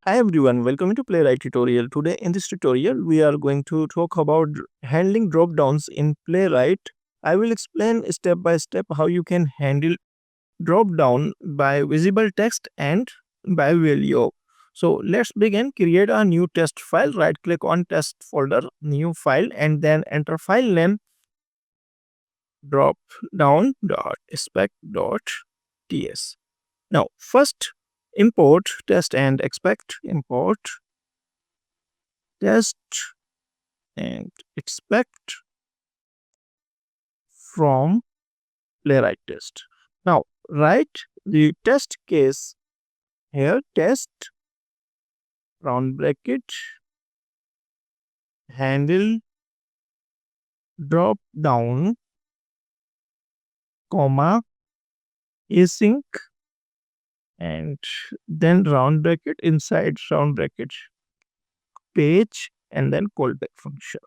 Hi everyone, welcome to Playwright tutorial. Today in this tutorial we are going to talk about handling dropdowns in Playwright. I will explain step by step how you can handle dropdown by visible text and by value. So let's begin. Create a new test file. Right click on test folder, new file, and then enter file name dropdown.spec.ts. Now first import test and expect. Import test and expect from Playwright test. Now write the test case here. Test round bracket handle drop down comma async and then round bracket inside round bracket page and then callback function.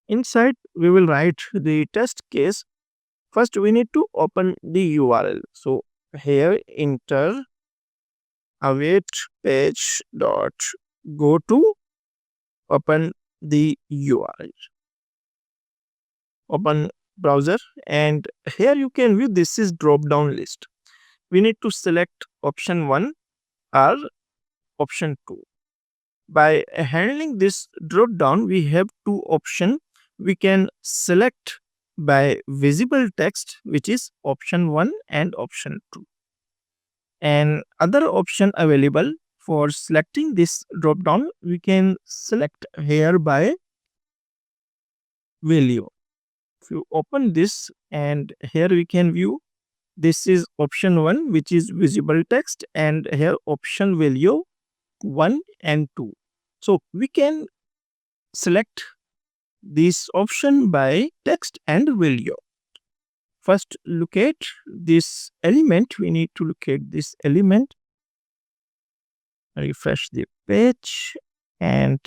Inside we will write the test case. First we need to open the URL. So here enter await page dot go to, open the URL, open browser, and here you can view this is drop down list. We need to select option 1 or option 2. By handling this drop down we have two options. We can select by visible text, which is option 1 and option 2. And other option available for selecting this drop down, we can select here by value. If you open this and here we can view this is option 1, which is visible text, and here option value 1 and 2. So we can select this option by text and value. First locate this element. We need to locate this element. Refresh the page and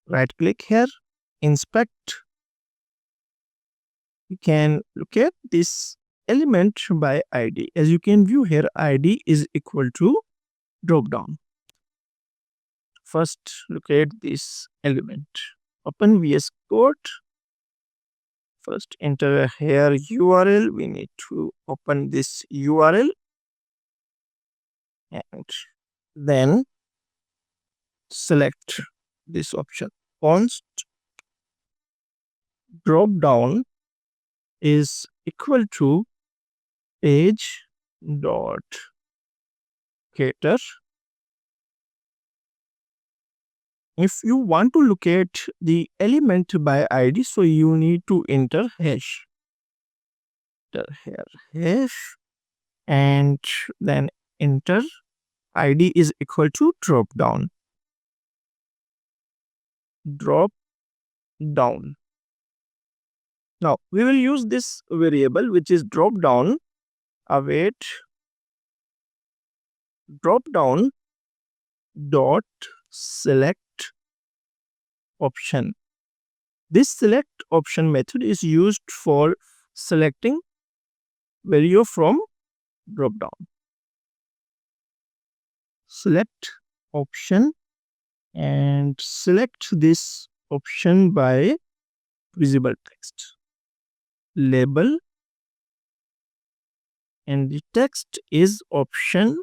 right click here, inspect. You can locate this element by ID. As you can view here, ID is equal to drop down. First locate this element. Open VS Code. First enter here URL. We need to open this URL and then select this option. Const drop down is equal to page dot getter. If you want to locate the element by ID, so you need to enter hash. Enter here hash and then enter ID is equal to drop down. Drop down. Now we will use this variable which is drop down. Await drop down dot select option. This select option method is used for selecting value from drop down. Select option and select this option by visible text. Label and the text is option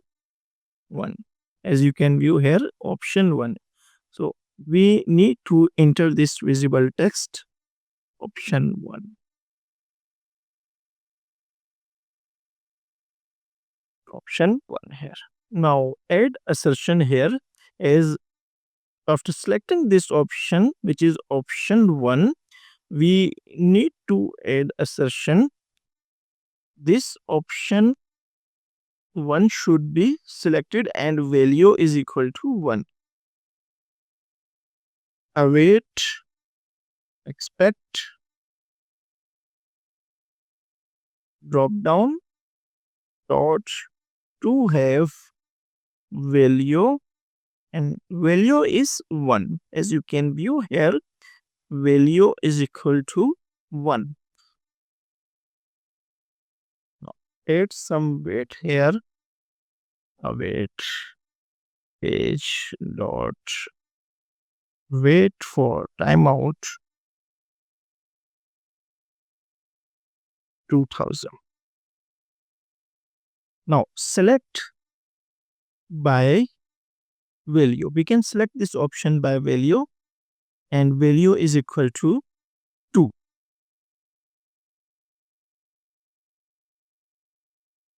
1. As you can view here, option 1. So we need to enter this visible text, option 1. Option 1 here. Now add assertion here. As after selecting this option, which is option 1, we need to add assertion. This option 1 should be selected and value is equal to 1. Await expect drop down dot to have value, and value is 1. As you can view here, value is equal to 1. Now add some weight here await page dot wait for timeout 2000. Now select by value. We can select this option by value, and value is equal to 2.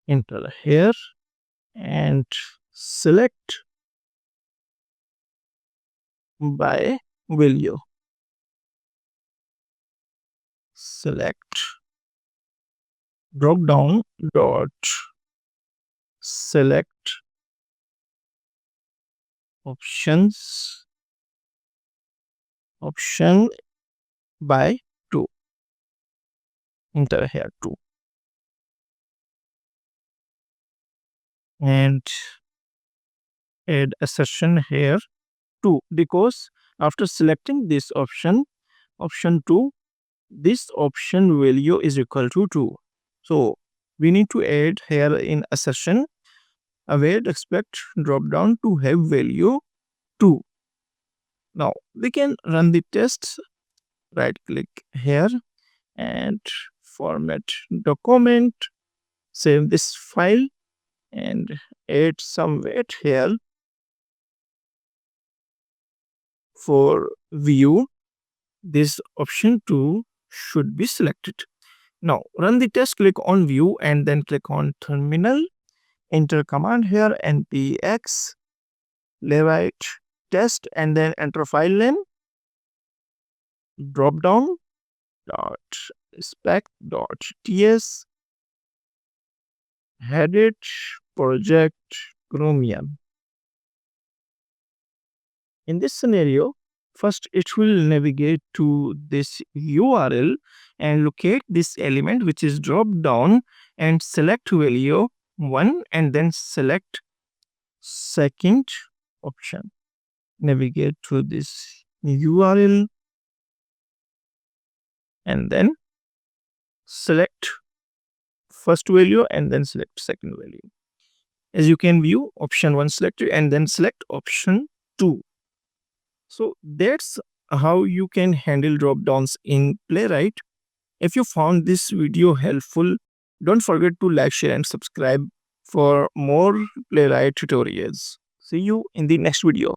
Enter here and select by value. Select drop down dot select options option by 2. Enter here 2 and add assertion here 2, because after selecting this option 2, this option value is equal to 2. So we need to add here in assertion await expect drop down to have value 2. Now we can run the test. Right click here and format document, save this file and add some weight here for view. This option 2 should be selected. Now run the test, click on view and then click on terminal. Enter command here npx playwright test and then enter file name dropdown dot spec dot ts headed project chromium. In this scenario, first it will navigate to this URL and locate this element which is drop down and select value 1 and then select second option. Navigate to this URL and then select first value and then select second value. As you can view, option 1 selected and then select option 2. So that's how you can handle drop downs in Playwright. If you found this video helpful, don't forget to like, share and subscribe for more Playwright tutorials. See you in the next video.